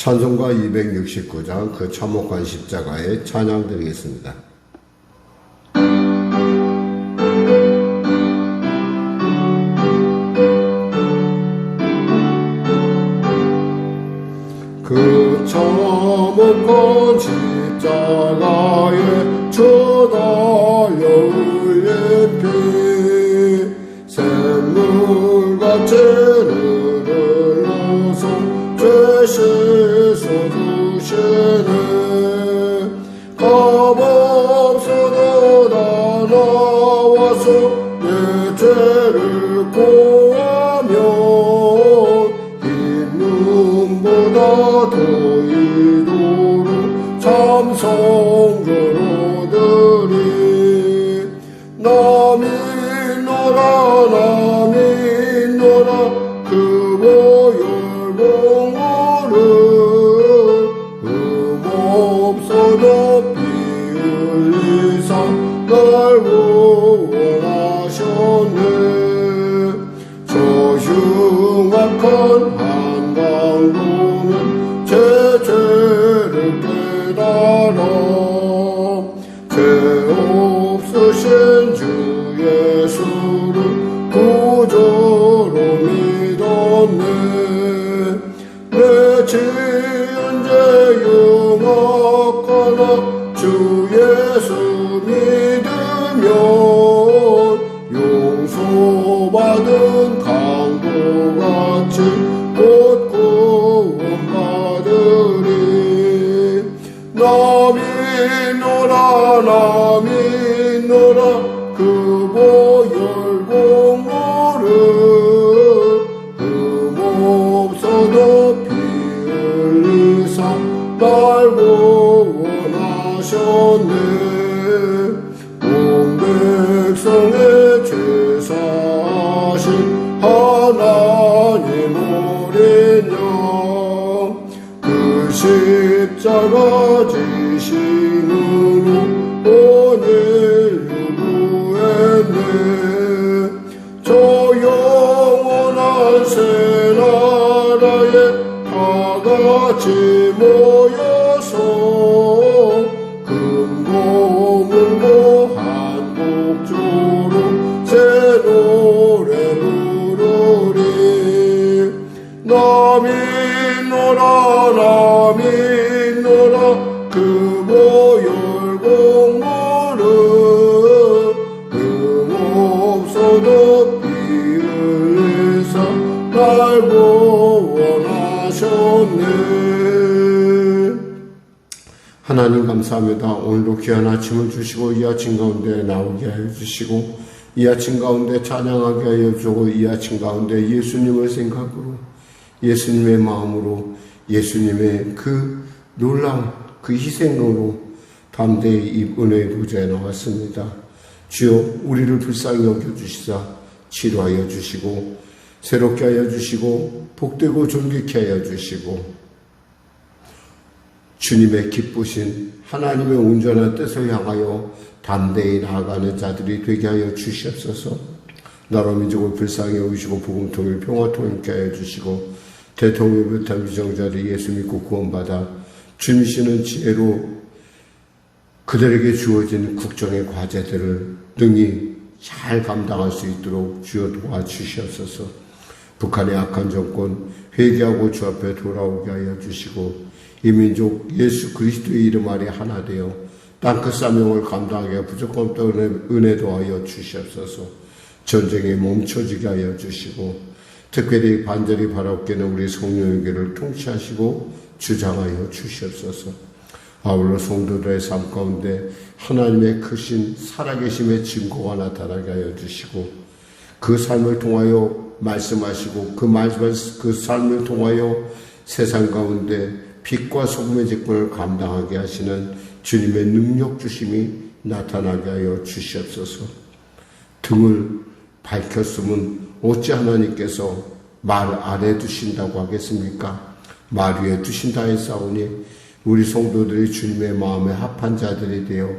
찬송가 269장 그 참혹한 십자가에 찬양 드리겠습니다. 그 참혹한 십자가에 주달려 흘린 피 샘물같이 흐르러서 죄 씻어주시네. 값없어도 다 나와서 내 죄를 고하며 흰 눈보다 더 이도록 참성으로들이 남이 노라 그 보혈봉오를 없어도 피 흘리사 날 구원하셨네. 저 흉악한 한강로는 제 죄를 깨달아 죄 없으신 주 예수를 구주로 믿었네. 내 지은 죄 흉악하나 주 예수 믿으면 용서받은 강도같이 곧 구원받으리. 남이 노라 그 보혈봉오를 흠없어도 피 흘리사 날 구원하셨네. 온 백성의 죄사하신 하나님 어린 양 그 십자가 지심으로 온 인류 구했네. 저 영원한 새 나라에 다같이 모여서 금고물고 한곡조로 새 노래 부르리. 남이 노라 그 보혈봉오를 흠없어도 피 흘리사 날 구원하셨네. 하나님 감사합니다. 오늘도 귀한 아침을 주시고 이 아침 가운데 나오게 하여 주시고 이 아침 가운데 찬양하게 하여 주고 이 아침 가운데 예수님을 생각으로 예수님의 마음으로 예수님의 그 놀라운 그 희생으로 담대히 이 은혜의 보좌에 나왔습니다. 주여 우리를 불쌍히 여겨주시사 치료하여 주시고 새롭게 하여 주시고 복되고 존귀케 하여 주시고 주님의 기쁘신 하나님의 온전한 뜻을 향하여 담대히 나아가는 자들이 되게 하여 주시옵소서. 나라 민족을 불쌍히 여기시고 복음통일 평화통일케 하여 주시고 대통령을 비롯한 위정자들이 예수 믿고 구원받아 주님이시는 지혜로 그들에게 주어진 국정의 과제들을 능히 잘 감당할 수 있도록 주여 도와주시옵소서. 북한의 악한 정권 회개하고 주 앞에 돌아오게 하여 주시고 이 민족 예수 그리스도의 이름 아래 하나 되어 땅끝 사명을 감당하게 부족한 은혜도 하여 주시옵소서. 전쟁이 멈춰지게 하여 주시고 특별히 반절이 바라옵게는 우리 성령에게를 통치하시고 주장하여 주시옵소서. 아울러 성도들의 삶 가운데 하나님의 크신 살아계심의 증거가 나타나게 하여 주시고 그 삶을 통하여 말씀하시고 그 삶을 통하여 세상 가운데 빛과 소금의 직분을 감당하게 하시는 주님의 능력 주심이 나타나게 하여 주시옵소서. 등을 밝혔으면 어찌 하나님께서 말 아래 두신다고 하겠습니까? 말 위에 두신다 했사오니 우리 성도들이 주님의 마음에 합한 자들이 되어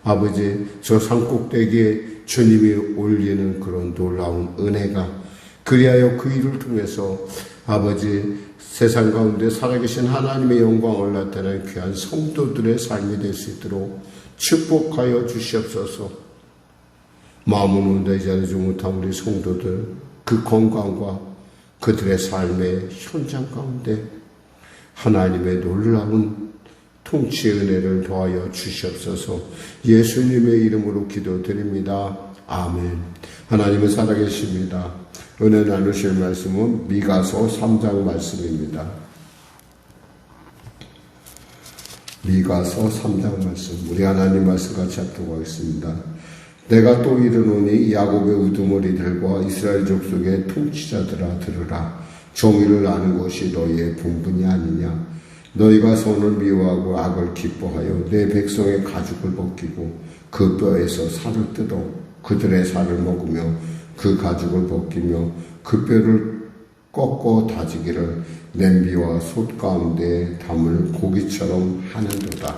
아버지 저 산꼭대기에 주님이 올리는 그런 놀라운 은혜가 그리하여 그 일을 통해서 아버지 세상 가운데 살아계신 하나님의 영광을 나타내는 귀한 성도들의 삶이 될 수 있도록 축복하여 주시옵소서. 마음은 온전하지 않지 못한 우리 성도들 그 건강과 그들의 삶의 현장 가운데 하나님의 놀라운 통치의 은혜를 더하여 주시옵소서. 예수님의 이름으로 기도드립니다. 아멘. 하나님은 살아계십니다. 은혜 나누실 말씀은 미가서 3장 말씀입니다. 미가서 3장 말씀, 우리 하나님 말씀 같이 합독 하겠습니다. 내가 또 이르노니 야곱의 우두머리들과 이스라엘 족속의 통치자들아 들으라. 정의를 아는 것이 너희의 본분이 아니냐. 너희가 선을 미워하고 악을 기뻐하여 내 백성의 가죽을 벗기고 그 뼈에서 살을 뜯어 그들의 살을 먹으며 그 가죽을 벗기며 그 뼈를 꺾어 다지기를 냄비와 솥 가운데 담을 고기처럼 하는도다.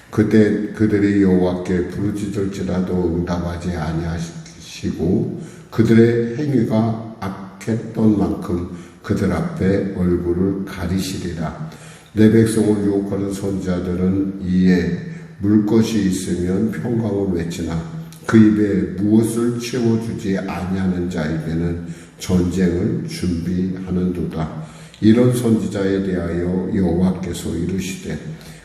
그때 그들이 여호와께 부르짖을지라도 응답하지 아니하시고 그들의 행위가 악했던 만큼 그들 앞에 얼굴을 가리시리라. 내 백성을 유혹하는 선지자들은 이에 물 것이 있으면 평강을 외치나 그 입에 무엇을 채워주지 아니하는 자에게는 전쟁을 준비하는도다. 이런 선지자에 대하여 여호와께서 이르시되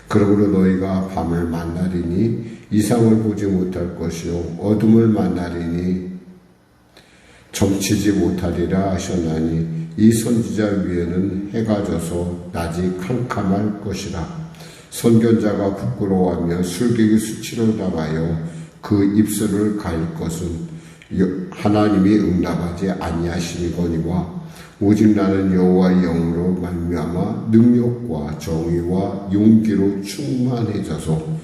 그러므로 너희가 밤을 만나리니 이상을 보지 못할 것이요 어둠을 만나리니 점치지 못하리라 하셨나니 이 선지자 위에는 해가 져서 낮이 캄캄할 것이라. 선견자가 부끄러워하며 술객이 수치를 당하여 그 입술을 가릴 것은 하나님이 응답하지 아니하시니거니와 오직 나는 여호와의 영으로 말미암아 능력과 정의와 용기로 충만해져서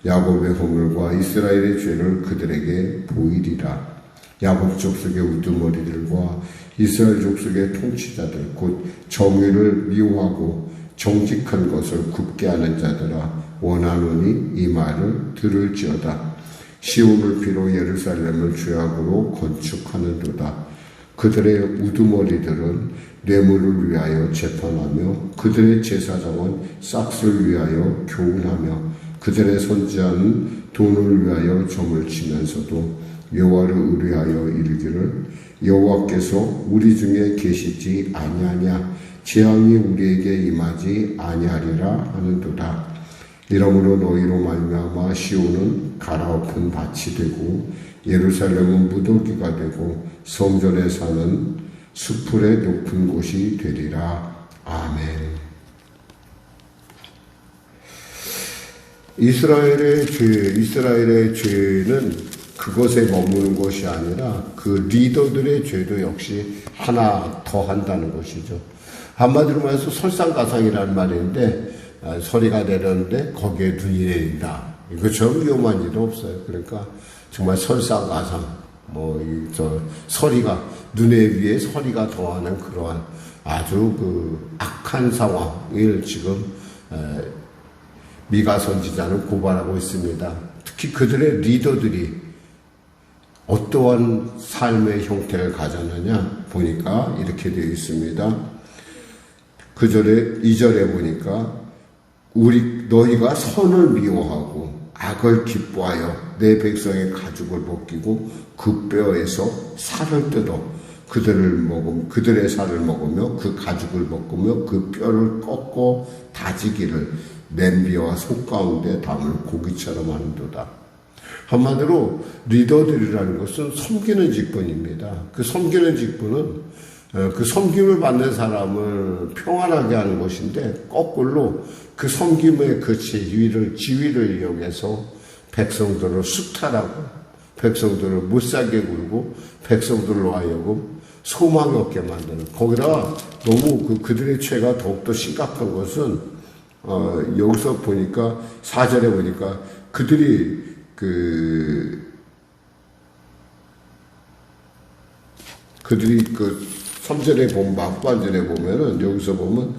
야곱의 허물과 이스라엘의 죄를 그들에게 보이리라. 야곱 족속의 우두머리들과 이스라엘 족속의 통치자들 곧 정의를 미워하고 정직한 것을 굽게 하는 자들아 원하노니 이 말을 들을지어다. 시온을 비로 예루살렘을 죄악으로 건축하는도다. 그들의 우두머리들은 뇌물을 위하여 재판하며 그들의 제사장은 싹스를 위하여 교훈하며 그들의 선지자는 돈을 위하여 점을 치면서도 여호와를 의뢰하여 이르기를 여호와께서 우리 중에 계시지 아니하냐 재앙이 우리에게 임하지 아니하리라 하는도다. 이러므로 너희로 말미암아 시온은 갈아엎은 밭이 되고 예루살렘은 무더기가 되고 성전에 사는 수풀의 높은 곳이 되리라. 아멘. 이스라엘의 죄는 그것에 머무는 것이 아니라 그 리더들의 죄도 역시 하나 더 한다는 것이죠. 한마디로 말해서 설상가상이라는 말인데 서리가 내렸는데 거기에 눈이 내린다. 이것처럼 위험한 일은 없어요. 그러니까 정말 설상가상, 서리가, 눈에 위에 서리가 더하는 그러한 아주 그 악한 상황을 지금 미가 선지자는 고발하고 있습니다. 특히 그들의 리더들이 어떠한 삶의 형태를 가졌느냐 보니까 이렇게 되어 있습니다. 그 절에 2절에 보니까 너희가 선을 미워하고 악을 기뻐하여 내 백성의 가죽을 벗기고 그 뼈에서 살을 뜯어 그들의 살을 먹으며 그 가죽을 먹으며 그 뼈를 꺾어 다지기를 냄비와 솥 가운데 담을 고기처럼 하는도다. 한마디로 리더들이라는 것은 섬기는 직분입니다. 그 섬기는 직분은 그 섬김을 받는 사람을 평안하게 하는 것인데 거꾸로 그 섬김의 그 지위를 이용해서 백성들을 수탈하고 백성들을 못살게 굴고 백성들로 하여금 소망이 없게 만드는. 거기다가 너무 그들의 죄가 더욱더 심각한 것은 여기서 보니까 4절에 보니까 그들이 3절에 보면, 막반절에 보면은, 여기서 보면,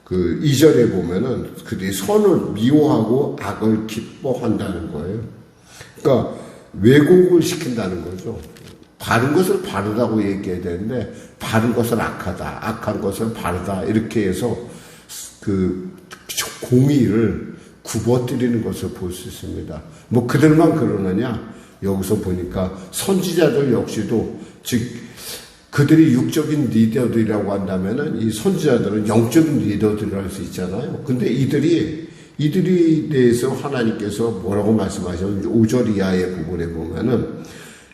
2절에 보면은, 그들이 선을 미워하고 악을 기뻐한다는 거예요. 그러니까, 왜곡을 시킨다는 거죠. 바른 것을 바르다고 얘기해야 되는데 바른 것은 악하다, 악한 것은 바르다 이렇게 해서 그 공의를 굽어뜨리는 것을 볼 수 있습니다. 뭐 그들만 그러느냐? 여기서 보니까 선지자들 역시도 즉 그들이 육적인 리더들이라고 한다면은 이 선지자들은 영적인 리더들이라고 할 수 있잖아요. 근데 이들이 대해서 하나님께서 뭐라고 말씀하셨는지 5절 이하의 부분에 보면은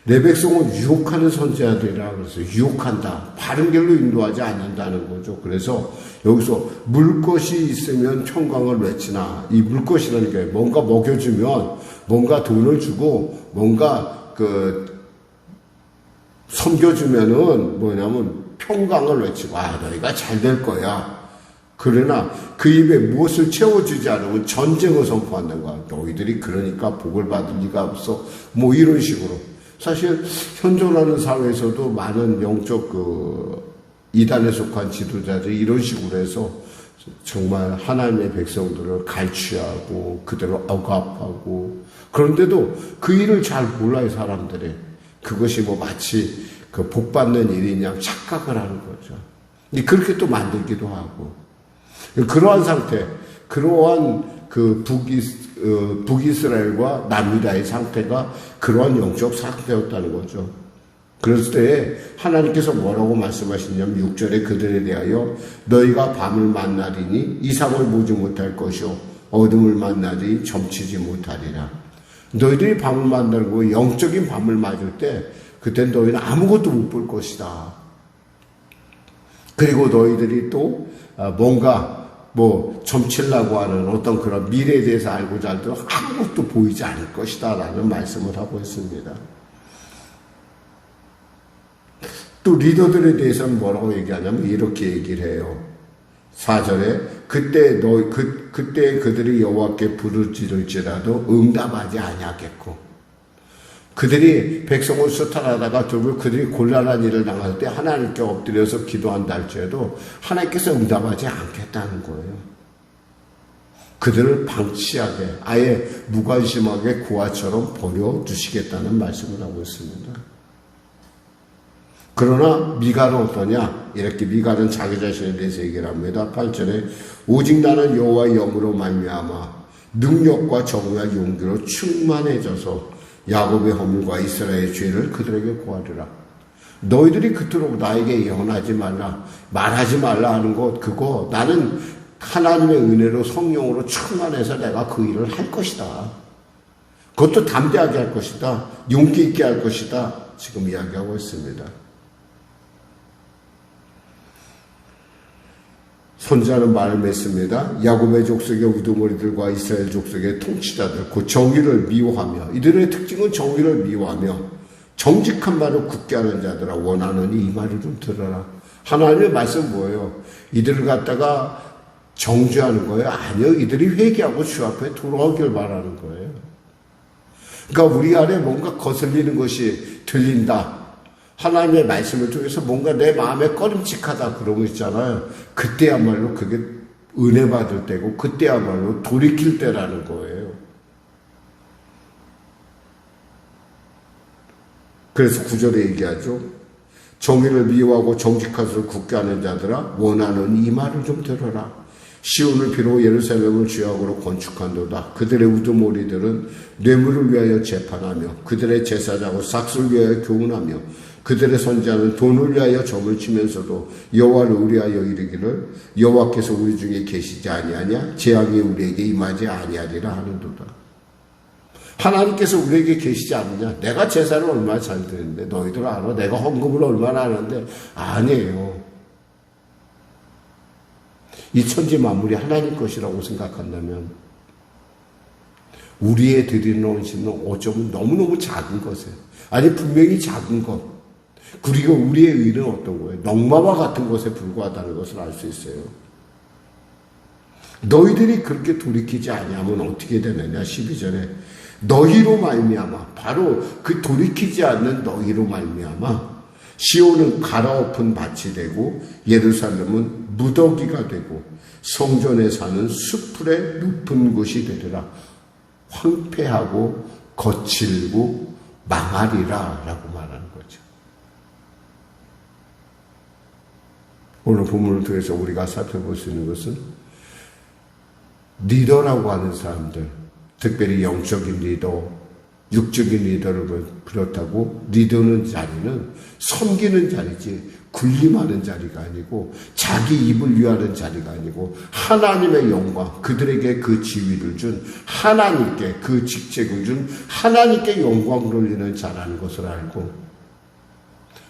내 백성을 유혹하는 선지자들이라 그래서 유혹한다. 바른 길로 인도하지 않는다는 거죠. 그래서 여기서 물 것이 있으면 평강을 외치나. 이 물 것이라는 게 뭔가 먹여주면 뭔가 돈을 주고 뭔가 섬겨주면은 뭐냐면 평강을 외치고 너희가 잘 될 거야. 그러나 그 입에 무엇을 채워주지 않으면 전쟁을 선포한다는 거야. 너희들이 그러니까 복을 받을 리가 없어. 뭐 이런 식으로. 사실 현존하는 사회에서도 많은 영적 이단에 속한 지도자들이 이런 식으로 해서 정말 하나님의 백성들을 갈취하고 그대로 억압하고 그런데도 그 일을 잘 몰라요 사람들이. 그것이 뭐 마치 그 복 받는 일이냐 착각을 하는 거죠. 그렇게 또 만들기도 하고 그러한 상태, 그러한 그 북이스라엘과 남유다의 상태가 그러한 영적 상태였다는 거죠. 그랬을 때 하나님께서 뭐라고 말씀하시냐면 6절에 그들에 대하여 너희가 밤을 만나리니 이상을 보지 못할 것이요 어둠을 만나리니 점치지 못하리라. 너희들이 밤을 만나는 거 영적인 밤을 맞을 때 그때 너희는 아무것도 못 볼 것이다. 그리고 너희들이 또 뭔가 뭐 점치려고 하는 어떤 그런 미래에 대해서 알고자 할때 아무것도 보이지 않을 것이다 라는 말씀을 하고 있습니다. 또 리더들에 대해서는 뭐라고 얘기하냐면 이렇게 얘기를 해요. 4절에 그때 그들이 여호와께 부르짖을지라도 응답하지 아니하겠고 그들이 백성을 수탈하다가 결국 그들이 곤란한 일을 당할 때 하나님께 엎드려서 기도한다 할지라도 하나님께서 응답하지 않겠다는 거예요. 그들을 방치하게 아예 무관심하게 고아처럼 버려두시겠다는 말씀을 하고 있습니다. 그러나 미가는 어떠냐? 이렇게 미가는 자기 자신에 대해서 얘기를 합니다. 8절에 오직 나는 여호와의 영으로 말미암아 능력과 정의와 용기로 충만해져서 야곱의 허물과 이스라엘의 죄를 그들에게 고하리라. 너희들이 그토록 나에게 예언하지 말라, 말하지 말라 하는 것 그거 나는 하나님의 은혜로 성령으로 충만해서 내가 그 일을 할 것이다. 그것도 담대하게 할 것이다. 용기 있게 할 것이다. 지금 이야기하고 있습니다. 선지자는 말을 맺습니다. 야곱의 족속의 우두머리들과 이스라엘 족속의 통치자들 그 정의를 미워하며 이들의 특징은 정의를 미워하며 정직한 말을 굳게 하는 자들아 원하노니 이 말을 좀 들어라. 하나님의 말씀은 뭐예요? 이들을 갖다가 정죄하는 거예요? 아니요. 이들이 회개하고 주 앞에 돌아오길 바라는 거예요. 그러니까 우리 안에 뭔가 거슬리는 것이 들린다. 하나님의 말씀을 통해서 뭔가 내 마음에 꺼림칙하다 그런 거 있잖아요. 그때야말로 그게 은혜 받을 때고 그때야말로 돌이킬 때라는 거예요. 그래서 9절에 얘기하죠. 정의를 미워하고 정직한 것을 굳게 하는 자들아 원하는 이 말을 좀 들어라. 시온을 비롯 예루살렘을 죄악으로 건축한도다. 그들의 우두머리들은 뇌물을 위하여 재판하며 그들의 제사장은 삭슬을 위하여 교훈하며 그들의 선지자는 돈을 위하여 점을 치면서도 여호와를 의뢰하여 이르기를 여호와께서 우리 중에 계시지 아니하냐? 재앙이 우리에게 임하지 아니하리라 하는도다. 하나님께서 우리에게 계시지 않느냐? 내가 제사를 얼마나 잘 드리는데 너희들 알아? 내가 헌금을 얼마나 하는데 아니에요. 이 천지 만물이 하나님 것이라고 생각한다면 우리의 드리는 헌신은 어쩌면 너무너무 작은 것이에요. 아니 분명히 작은 것. 그리고 우리의 의는 어떤 거예요? 넉마와 같은 것에 불과하다는 것을 알 수 있어요. 너희들이 그렇게 돌이키지 아니하면 어떻게 되느냐? 12절에 너희로 말미암아 바로 그 돌이키지 않는 너희로 말미암아 시온은 갈아엎은 밭이 되고 예루살렘은 무더기가 되고 성전에 사는 수풀의 높은 곳이 되리라. 황폐하고 거칠고 망하리라 라고 말하는 거죠. 오늘 본문을 통해서 우리가 살펴볼 수 있는 것은 리더라고 하는 사람들, 특별히 영적인 리더, 육적인 리더를 비롯하고 리더는 자리는 섬기는 자리지 군림하는 자리가 아니고 자기 입을 위하는 자리가 아니고 하나님의 영광, 그들에게 그 지위를 준 하나님께 그 직책을 준 하나님께 영광 돌리는 자라는 것을 알고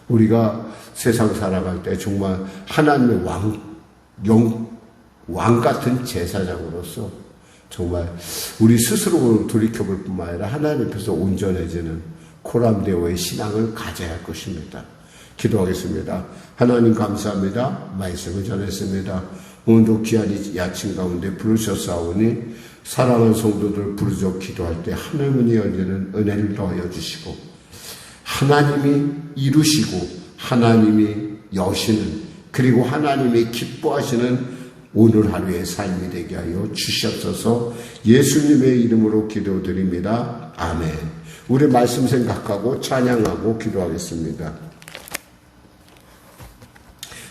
우리가 세상 살아갈 때 정말 하나님의 왕 같은 제사장으로서 정말 우리 스스로 돌이켜볼 뿐만 아니라 하나님 앞에서 온전해지는 코람데오의 신앙을 가져야 할 것입니다. 기도하겠습니다. 하나님 감사합니다. 말씀을 전했습니다. 오늘도 귀한 이 아침 가운데 부르셨사오니 사랑하는 성도들 부르짖어 기도할 때 하늘 문이 열리는 은혜를 더하여 주시고 하나님이 이루시고 하나님이 여시는 그리고 하나님이 기뻐하시는 오늘 하루의 삶이 되게 하여 주시옵소서. 예수님의 이름으로 기도드립니다. 아멘. 우리 말씀 생각하고 찬양하고 기도하겠습니다.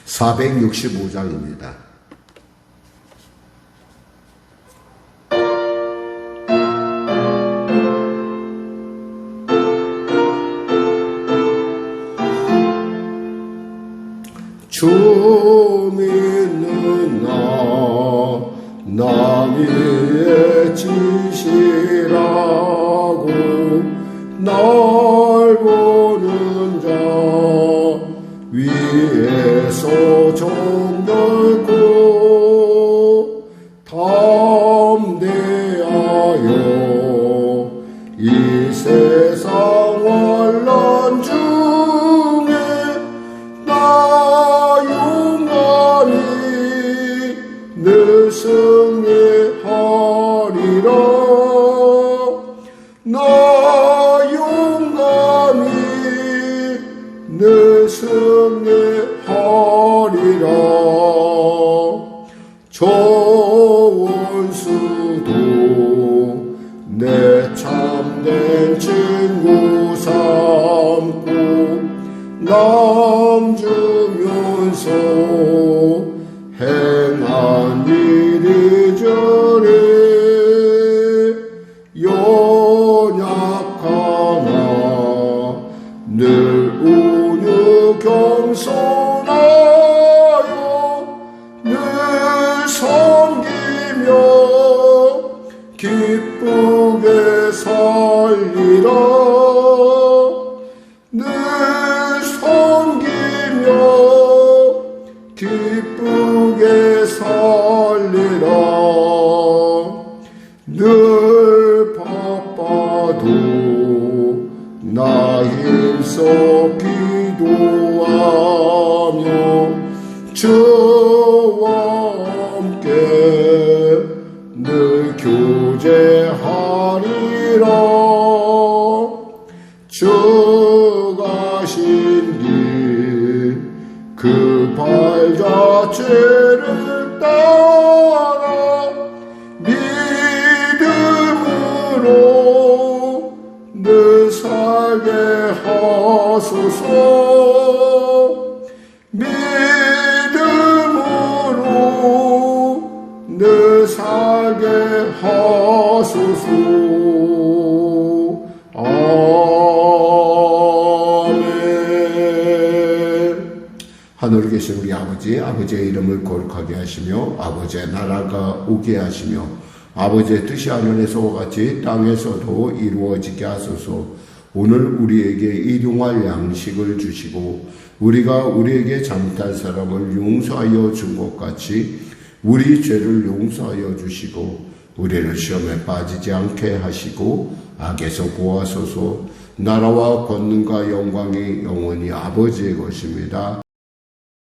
465장입니다. 주 믿는 나 위에 지시라고 날 보는 자 위에서 정결고 담대하여 이 세상 환난 중에 나 용감히 늘 승리하리라. 나 용감히 늘 승리하리라. 저 원수도 내 참된 친구 삼고 남주면서 행한 일이 저리 연약하나 늘 온유 겸손하여 늘 섬기며 기쁘게 살리라. 늘 섬기며 기쁘게 살리라. 늘 바빠도 나 힘써 기도하며 주와 함께 늘 교제하리라. 주 가신 길 그 발자취를 따라 믿음으로 늘 살게 하소서. 믿음으로 늘 살게 하소서. 하늘에 계신 우리 아버지, 아버지의 이름을 거룩하게 하시며 아버지의 나라가 오게 하시며 아버지의 뜻이 하늘에서와 같이 땅에서도 이루어지게 하소서. 오늘 우리에게 일용할 양식을 주시고 우리가 우리에게 잘못한 사람을 용서하여 준 것 같이 우리 죄를 용서하여 주시고 우리를 시험에 빠지지 않게 하시고 악에서 구하소서. 나라와 권능과 영광이 영원히 아버지의 것입니다.